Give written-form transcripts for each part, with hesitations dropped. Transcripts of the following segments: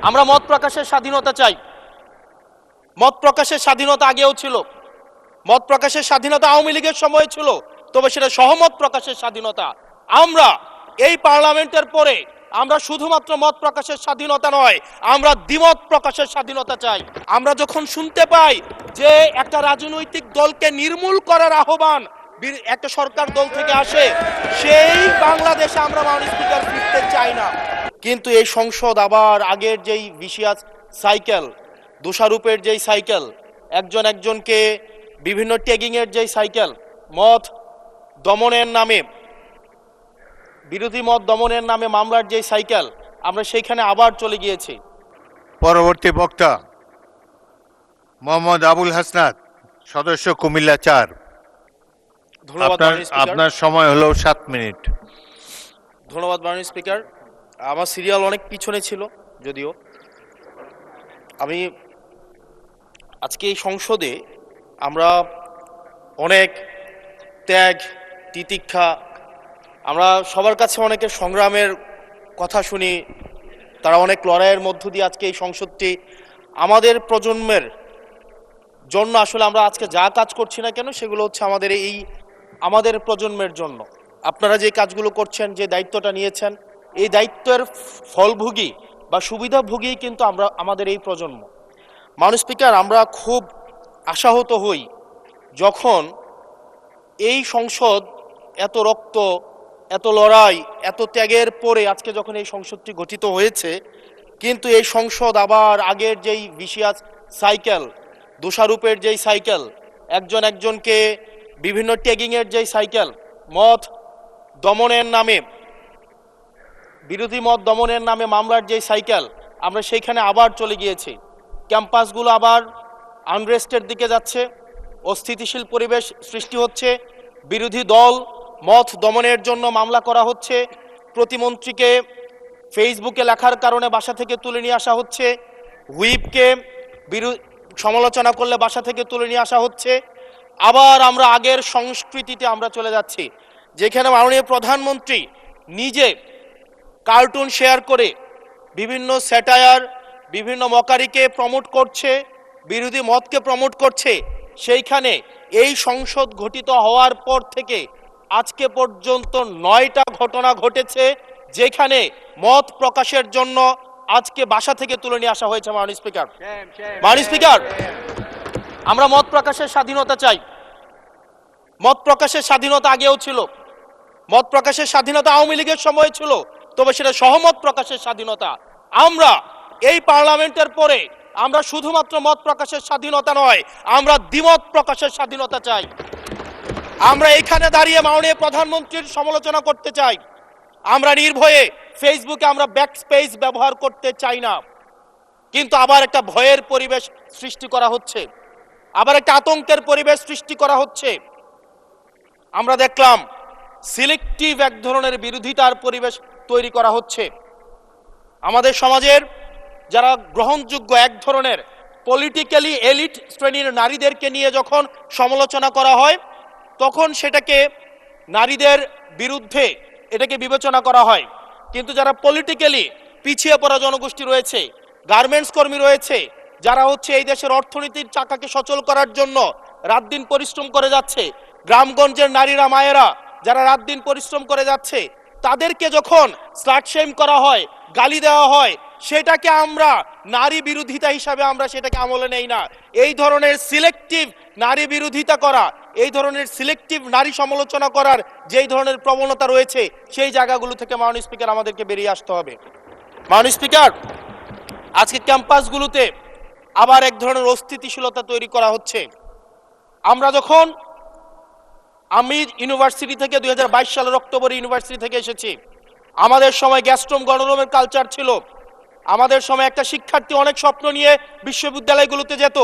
আমরা মত প্রকাশের স্বাধীনতা চাই। মত প্রকাশের স্বাধীনতা আগেও ছিল, মত প্রকাশের স্বাধীনতা আওয়ামী লীগের সময় ছিল, তবে সেটা সহমত প্রকাশের স্বাধীনতা। আমরা এই পার্লামেন্টের পরে আমরা শুধুমাত্র মত প্রকাশের স্বাধীনতা নয়, আমরা দ্বিমত প্রকাশের স্বাধীনতা চাই। আমরা যখন শুনতে পাই যে একটা রাজনৈতিক দলকে নির্মূল করার আহ্বান একটা সরকার দল থেকে আসে, সেই বাংলাদেশে আমরা মাননীয় স্পিকার ফিরতে চাই না। কিন্তু এই সংসদ আবার আগের যেই ভিশিয়াস সাইকেল, দোষারোপের যেই সাইকেল, একজন একজনকে বিভিন্ন ট্যাগিংয়ের যেই সাইকেল, মত দমনের নামে, বিরোধী মত দমনের নামে মামলার যেই সাইকেল, আমরা সেইখানে আবার চলে গিয়েছি। পরবর্তী বক্তা মোহাম্মদ আবুল হাসনাত, সদস্য কুমিল্লা ৪। ধন্যবাদ আপনার সময় হলো 7 মিনিট। ধন্যবাদ মাননীয় স্পিকার। আমার সিরিয়াল অনেক পিছনে ছিল, যদিও আমি আজকে এই সংসদে আমরা অনেক ত্যাগ তিতিক্ষা, আমরা সবার কাছে অনেকের সংগ্রামের কথা শুনি, তারা অনেক লড়াইয়ের মধ্য দিয়ে আজকে এই সংসদটি আমাদের প্রজন্মের জন্য, আসলে আমরা আজকে যা কাজ করছি না কেন সেগুলো হচ্ছে আমাদের প্রজন্মের জন্য। আপনারা যে কাজগুলো করছেন, যে দায়িত্বটা নিয়েছেন, এই দায়িত্বের ফলভোগী বা সুবিধাভোগী কিন্তু আমাদের এই প্রজন্ম। মাননীয় স্পিকার, আমরা খুব আশাহত হই যখন এই সংসদ এত রক্ত, এত লড়াই, এত ত্যাগের পরে আজকে যখন এই সংসদটি গঠিত হয়েছে, কিন্তু এই সংসদ আবার আগের যেই ভিশিয়াস সাইকেল, দোষারোপের যেই সাইকেল, একজন একজনকে বিভিন্ন ট্যাগিংয়ের যেই সাইকেল, মত দমনের নামে, বিরোধী মত দমনের নামে মামলার যেই সাইকেল, আমরা সেইখানে আবার চলে গিয়েছি। ক্যাম্পাসগুলো আবার আনরেস্টের দিকে যাচ্ছে, অস্থিতিশীল পরিবেশ সৃষ্টি হচ্ছে, বিরোধী দল মত দমনের জন্য মামলা করা হচ্ছে, প্রতিমন্ত্রীকে ফেসবুকে লেখার কারণে বাসা থেকে তুলে নিয়ে আসা হচ্ছে, হুইপকে সমালোচনা করলে বাসা থেকে তুলে নিয়ে আসা হচ্ছে। আবার আমরা আগের সংস্কৃতিতে আমরা চলে যাচ্ছি, যেখানে মাননীয় প্রধানমন্ত্রী নিজে কার্টুন শেয়ার করে বিভিন্ন স্যাটায়ার, বিভিন্ন মকারিকে প্রমোট করছে, বিরোধী মতকে প্রমোট করছে। সেইখানে এই সংসদ গঠিত হওয়ার পর থেকে আজকে পর্যন্ত 9টা ঘটনা ঘটেছে যেখানে মত প্রকাশের জন্য আজকে বাসা থেকে তুলে নিয়ে আসা হয়েছে। মাননীয় স্পিকার, আমরা মত প্রকাশের স্বাধীনতা চাই। মত প্রকাশের স্বাধীনতা আগেও ছিল, মত প্রকাশের স্বাধীনতা আওয়ামী লীগের সময় ছিল, তবে সেটা সহমত প্রকাশের স্বাধীনতা। আমরা এই পার্লামেন্টের পরে আমরা শুধুমাত্র মত প্রকাশের স্বাধীনতা নয়, আমরা দ্বিমত প্রকাশের স্বাধীনতা চাই। আমরা এখানে দাঁড়িয়ে মাননীয় প্রধানমন্ত্রীর সমালোচনা করতে চাই, আমরা নির্ভয়ে ফেসবুকে আমরা ব্যাকস্পেস ব্যবহার করতে চাই না। কিন্তু আবার একটা ভয়ের পরিবেশ সৃষ্টি করা হচ্ছে, আবার একটা আতঙ্কের পরিবেশ সৃষ্টি করা হচ্ছে। আমরা দেখলাম সিলেক্টিভ এক ধরনের বিরোধিতার পরিবেশ তৈরি করা হচ্ছে। আমাদের সমাজের যারা গ্রহণযোগ্য এক ধরনের পলিটিক্যালি এলিট শ্রেণীর নারীদেরকে নিয়ে যখন সমালোচনা করা হয়, তখন সেটাকে নারীদের বিরুদ্ধে এটাকে বিবেচনা করা হয়। কিন্তু যারা পলিটিক্যালি পিছিয়ে পড়া জনগোষ্ঠী রয়েছে, গার্মেন্টস কর্মী রয়েছে, যারা হচ্ছে এই দেশের অর্থনীতির চাকাকে সচল করার জন্য রাত দিন পরিশ্রম করে যাচ্ছে, গ্রামগঞ্জের নারীরা মায়েরা যারা রাত দিন পরিশ্রম করে যাচ্ছে, তাদেরকে যখন স্লাট শেম করা হয়, গালি দেওয়া হয়, সেটাকে আমরা নারী বিরোধিতা হিসাবে আমরা সেটাকে আমলে নেই না। এই ধরনের সিলেক্টিভ নারী বিরোধিতা করা, এই ধরনের সিলেক্টিভ নারী সমালোচনা করার যেই ধরনের প্রবণতা রয়েছে, সেই জায়গাগুলো থেকে মাননীয় স্পিকার আমাদেরকে বেরিয়ে আসতে হবে। মাননীয় স্পিকার, আজকে ক্যাম্পাসগুলোতে আবার এক ধরনের অস্থিতিশীলতা তৈরি করা হচ্ছে। আমরা যখন আমি ইউনিভার্সিটি থেকে 2022 সালের অক্টোবরে ইউনিভার্সিটি থেকে এসেছি, আমাদের সময় গ্যাস্ট্রোম গণরুমের কালচার ছিল। আমাদের সময় একটা শিক্ষার্থী অনেক স্বপ্ন নিয়ে বিশ্ববিদ্যালয়গুলোতে যেত।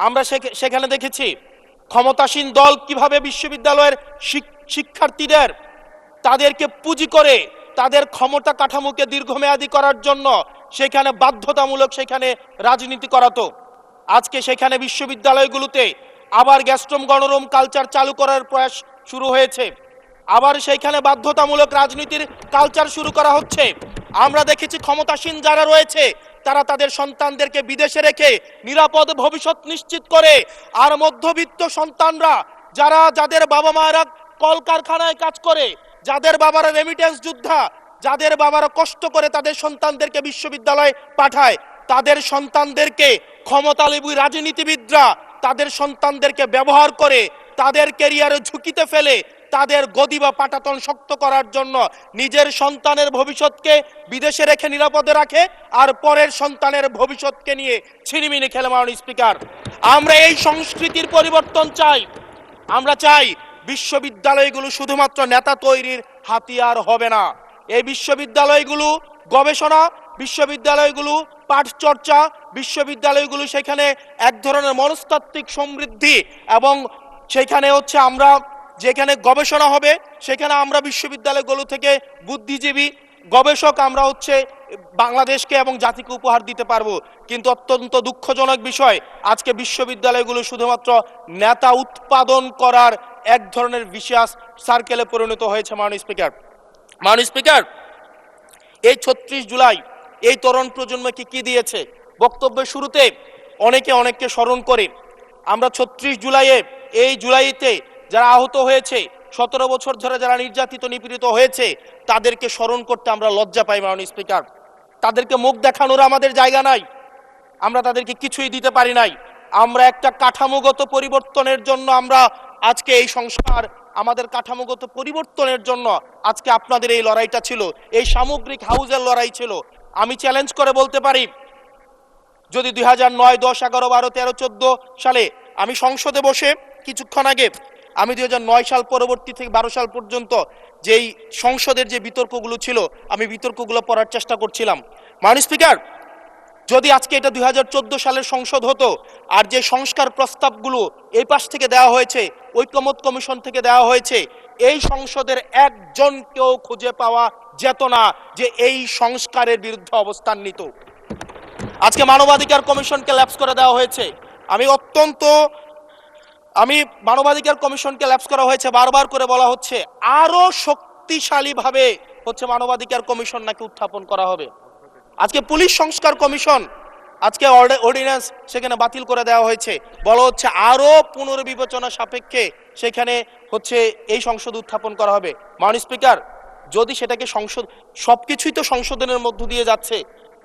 আমরা সেখানে দেখেছি ক্ষমতাসীন দল কিভাবে বিশ্ববিদ্যালয়ের শিক্ষার্থীদের তাদেরকে পুঁজি করে তাদের ক্ষমতা কাঠামোকে দীর্ঘমেয়াদী করার জন্য সেখানে বাধ্যতামূলক সেখানে রাজনীতি করাতো। আজকে সেখানে বিশ্ববিদ্যালয়গুলোতে আবার গ্যাস্ট্রোম গণরুম কালচার চালু করার প্রয়াস শুরু হয়েছে, আবার সেইখানে বাধ্যতামূলক রাজনীতির কালচার শুরু করা হচ্ছে। আমরা দেখেছি ক্ষমতাসীন যারা রয়েছে তারা তাদের সন্তানদেরকে বিদেশে রেখে নিরাপদ ভবিষ্যৎ নিশ্চিত করে, আর মধ্যবিত্ত সন্তানরা যাদের বাবা মায়েরা কলকারখানায় কাজ করে, যাদের বাবারা রেমিটেন্স যোদ্ধা, যাদের বাবারা কষ্ট করে তাদের সন্তানদেরকে বিশ্ববিদ্যালয়ে পাঠায়, তাদের সন্তানদেরকে ক্ষমতালোভী রাজনীতিবিদরা তাদের সন্তানদেরকে ব্যবহার করে তাদের ক্যারিয়ারে ঝুঁকিতে ফেলে তাদের গদি বা পাটাতন শক্ত করার জন্য নিজের সন্তানের ভবিষ্যৎকে বিদেশে রেখে নিরাপদে রাখে, আর পরের সন্তানের ভবিষ্যৎকে নিয়ে ছিনিমিনি খেলে। মাননীয় স্পিকার, আমরা এই সংস্কৃতির পরিবর্তন চাই। আমরা চাই বিশ্ববিদ্যালয়গুলো শুধুমাত্র নেতা তৈরির হাতিয়ার হবে না। এই বিশ্ববিদ্যালয়গুলো গবেষণা, বিশ্ববিদ্যালয়গুলো পাঠ চর্চা, বিশ্ববিদ্যালয়গুলো সেখানে এক ধরনের মনস্তাত্ত্বিক সমৃদ্ধি, এবং সেখানে হচ্ছে আমরা যেখানে গবেষণা হবে সেখানে আমরা বিশ্ববিদ্যালয়গুলো থেকে বুদ্ধিজীবী গবেষক আমরা হচ্ছে বাংলাদেশকে এবং জাতিকে উপহার দিতে পারবো। কিন্তু অত্যন্ত দুঃখজনক বিষয়, আজকে বিশ্ববিদ্যালয়গুলো শুধুমাত্র নেতা উৎপাদন করার এক ধরনের বিশেষ সার্কেলে পরিণত হয়েছে। মাননীয় স্পিকার, এই ৩৬ জুলাই এই তরুণ প্রজন্মকে কি দিয়েছে? বক্তব্যের শুরুতে অনেককে স্মরণ করে আমরা ৩৬ জুলাইয়ে, এই জুলাইতে যারা আহত হয়েছে, ১৭ বছর ধরে যারা নির্যাতিত নিপীড়িত হয়েছে, তাদেরকে স্মরণ করতে আমরা লজ্জা পাই। মাননীয় স্পিকার, তাদেরকে মুখ দেখানোর আমাদের জায়গা নাই, আমরা তাদেরকে কিছুই দিতে পারি নাই। আমরা একটা কাঠামোগত পরিবর্তনের জন্য আমরা আজকে এই সংস্কার, আমাদের কাঠামোগত পরিবর্তনের জন্য আজকে আপনাদের এই লড়াইটা ছিল, এই সামগ্রিক হাউজের লড়াই ছিল। আমি চ্যালেঞ্জ করে বলতে পারি, যদি 2009, 10, 11, 12, 13, 14 সালে আমি সংসদে বসে কিছুক্ষণ আগে আমি 2009 সাল পরবর্তী থেকে 12 সাল পর্যন্ত যেই সংসদের যে বিতর্কগুলো ছিল আমি বিতর্কগুলো পড়ার চেষ্টা করছিলাম। মাননীয় স্পিকার, যদি আজকে এটা 2014 সালের সংসদ হতো, আর যে সংস্কার প্রস্তাবগুলো এই পাশ থেকে দেওয়া হয়েছে, ঐকমত্য কমিশন থেকে দেওয়া হয়েছে, এই সংসদের একজনকেও খুঁজে পাওয়া যেত না যে এই সংস্কারের বিরুদ্ধে অবস্থান নিত। আজকে মানবাধিকার কমিশনকে ল্যাপস করে দেওয়া হয়েছে। মানবাধিকার কমিশনকে ল্যাপস করা হয়েছে, বারবার করে বলা হচ্ছে আরো শক্তিশালীভাবে হচ্ছে মানবাধিকার কমিশন নাকি উত্থাপন করা হবে। আজকে পুলিশ সংস্কার কমিশন, আজকে অর্ডিন্যান্স সেখানে বাতিল করে দেওয়া হয়েছে, বলা হচ্ছে আরো পুনর্বিবেচনা সাপেক্ষে সেখানে হচ্ছে এই সংসদ উত্থাপন করা হবে। মাননীয় স্পিকার, যদি সেটাকে সংসদ, সবকিছুই তো সংশোধনের মধ্য দিয়ে যাচ্ছে,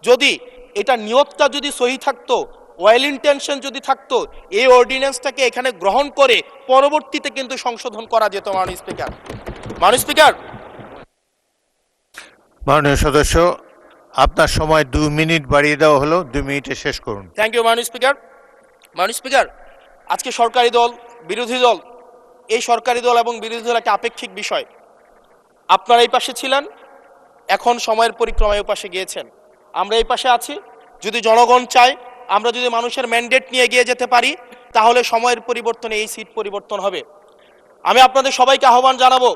যদি এটা নিয়তটা যদি সহি থাকতো, ওয়েল ইন্টেনশন যদি থাকতো, এই অর্ডিন্যান্সটাকে এখানে গ্রহণ করে পরবর্তীতে কিন্তু সংশোধন করা যেত। মাননীয় স্পিকার, মাননীয় সদস্য, আপনার সময় 2 মিনিট বাড়িয়ে দেওয়া হলো, 2 মিনিটে শেষ করুন। Thank you. মাননীয় স্পিকার, আজকে সরকারি দল, বিরোধী দল, এই সরকারি দল এবং বিরোধী দল একটা আপেক্ষিক বিষয়। আপনারা এই পাশে ছিলেন, এখন সময়ের পরিক্রমায় এই পাশে গিয়েছেন, আমরা এই পাশে আছি। যদি জনগণ চায়, আমরা যদি মানুষের ম্যান্ডেট নিয়ে এগিয়ে যেতে পারি, তাহলে সময়ের পরিবর্তনে এই সিট পরিবর্তন হবে। আমি আপনাদের সবাইকে আহ্বান জানাবো,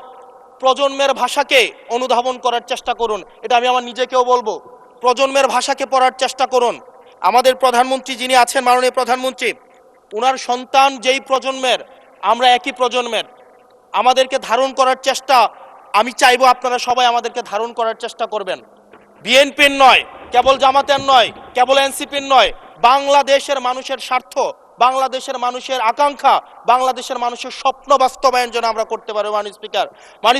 প্রজন্মের ভাষাকে অনুধাবন করার চেষ্টা করুন। এটা আমি আমার নিজেকেও বলবো, প্রজন্মের ভাষাকে পড়ার চেষ্টা করুন। আমাদের প্রধানমন্ত্রী যিনি আছেন, মাননীয় প্রধানমন্ত্রী, ওনার সন্তান যেই প্রজন্মের, আমরা একই প্রজন্মের, আমাদেরকে ধারণ করার চেষ্টা, আমি চাইবো আপনারা সবাই আমাদেরকে ধারণ করার চেষ্টা করবেন। বিএনপির নয়, কেবল জামাতের নয়, কেবল এনসিপির নয়, বাংলাদেশের মানুষের স্বার্থ, বাংলাদেশের মানুষের আকাঙ্ক্ষা, বাংলাদেশের মানুষের স্বপ্ন বাস্তবায়ন যেন আমরা করতে পারি। মাননীয়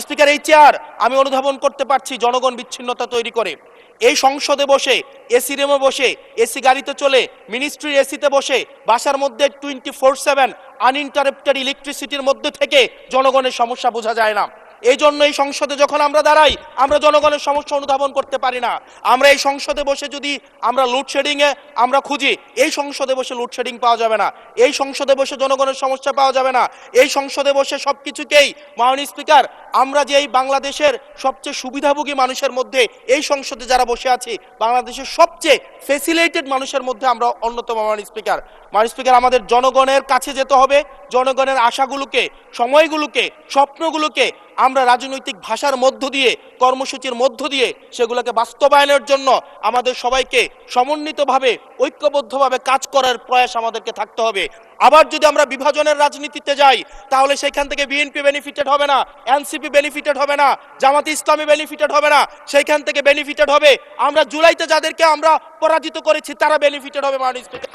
স্পিকার, এই চেয়ার আমি অনুধাবন করতে পারছি জনগণ বিচ্ছিন্নতা তৈরি করে। এই সংসদে বসে, এসি রুমে বসে, এসি গাড়িতে চলে, মিনিস্ট্রির এসিতে বসে, বাসার মধ্যে 24/7 আনইন্টারাপ্টেড ইলেকট্রিসিটির মধ্যে থেকে জনগণের সমস্যা বোঝা যায় না। এই জন্য এই সংসদে যখন আমরা দাঁড়াই, আমরা জনগণের সমস্যা অনুধাবন করতে পারি না। আমরা এই সংসদে বসে যদি আমরা লোডশেডিংয়ে আমরা খুঁজি, এই সংসদে বসে লোডশেডিং পাওয়া যাবে না, এই সংসদে বসে জনগণের সমস্যা পাওয়া যাবে না, এই সংসদে বসে সব কিছুকেই। মাননীয় স্পিকার, আমরা যে এই বাংলাদেশের সবচেয়ে সুবিধাভোগী মানুষের মধ্যে এই সংসদে যারা বসে আছি, বাংলাদেশের সবচেয়ে ফেসিলিটেড মানুষের মধ্যে আমরা অন্যতম। মাননীয় স্পিকার, আমাদের জনগণের কাছে যেতে হবে, জনগণের আশাগুলোকে, সময়গুলোকে, স্বপ্নগুলোকে আমরা রাজনৈতিক ভাষার মধ্য দিয়ে, কর্মসূচির মধ্য দিয়ে সেগুলোকে বাস্তবায়নের জন্য আমাদের সবাইকে সমন্বিতভাবে, ঐক্যবদ্ধভাবে কাজ করার প্রয়াস আমাদেরকে থাকতে হবে। আবার যদি আমরা বিভাজনের রাজনীতিতে যাই, তাহলে সেখান থেকে বিএনপি বেনিফিটেড হবে না, এনসিপি বেনিফিটেড হবে না, জামাতে ইসলামী বেনিফিটেড হবে না, সেইখান থেকে বেনিফিটেড হবে আমরা জুলাইতে যাদেরকে আমরা পরাজিত করেছি তারা বেনিফিটেড হবে। মাননীয় স্পিকার,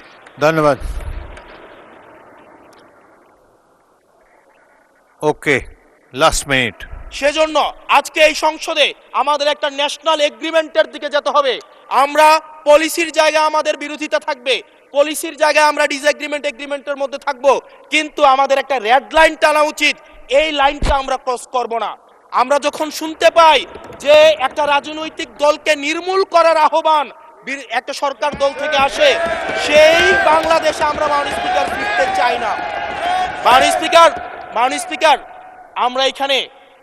ধন্যবাদ। ওকে, লাস্ট মিনিট। সেজন্য আজকে এই সংসদে আমাদের একটা ন্যাশনাল এগ্রিমেন্টের দিকে যেতে হবে। আমরা পলিসির জায়গায় আমাদের বিরোধিতা থাকবে, পলিসির জায়গায় আমরা এগ্রিমেন্টের মধ্যে থাকবো, কিন্তু আমাদের একটা রেড লাইন টানা উচিত। এই লাইনটা আমরা ক্রস করব না। আমরা যখন শুনতে পাই যে একটা রাজনৈতিক দলকে নির্মূল করার আহ্বান একটা সরকার দল থেকে আসে, সেই বাংলাদেশে আমরা মাননীয় স্পিকার ফিরতে চাই না। মাননীয় স্পিকার, আমরা এখানে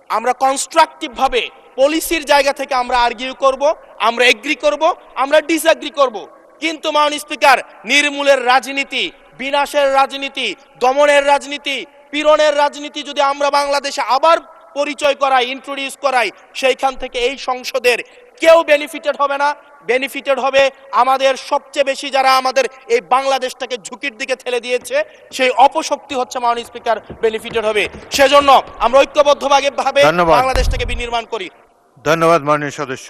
আমরা কনস্ট্রাকটিভ ভাবে পলিসির জায়গা থেকে আমরা আর্গিউ করব, আমরা এগ্রি করব, আমরা ডিসএগ্রি করব, কিন্তু মাননীয় স্পিকার নির্মূলের রাজনীতি, বিনাশের রাজনীতি, দমনের রাজনীতি, পীড়নের রাজনীতি যদি আমরা বাংলাদেশে আবার পরিচয় করাই, ইন্ট্রোডিউস করাই, সেইখান থেকে এই সংসদের কেউ বেনিফিটেড হবে না। বেনিফিটেড হবে আমাদের সবচেয়ে বেশি যারা আমাদের এই বাংলাদেশটাকে ঝুঁকির দিকে ঠেলে দিয়েছে, সেই অপশক্তি হচ্ছে মাননীয় স্পিকার বেনিফিটেড হবে। সেজন্য আমরা ঐক্যবদ্ধভাবে ধন্যবাদ। বাংলাদেশটাকে বিনির্মাণ করি। ধন্যবাদ মাননীয় সদস্য।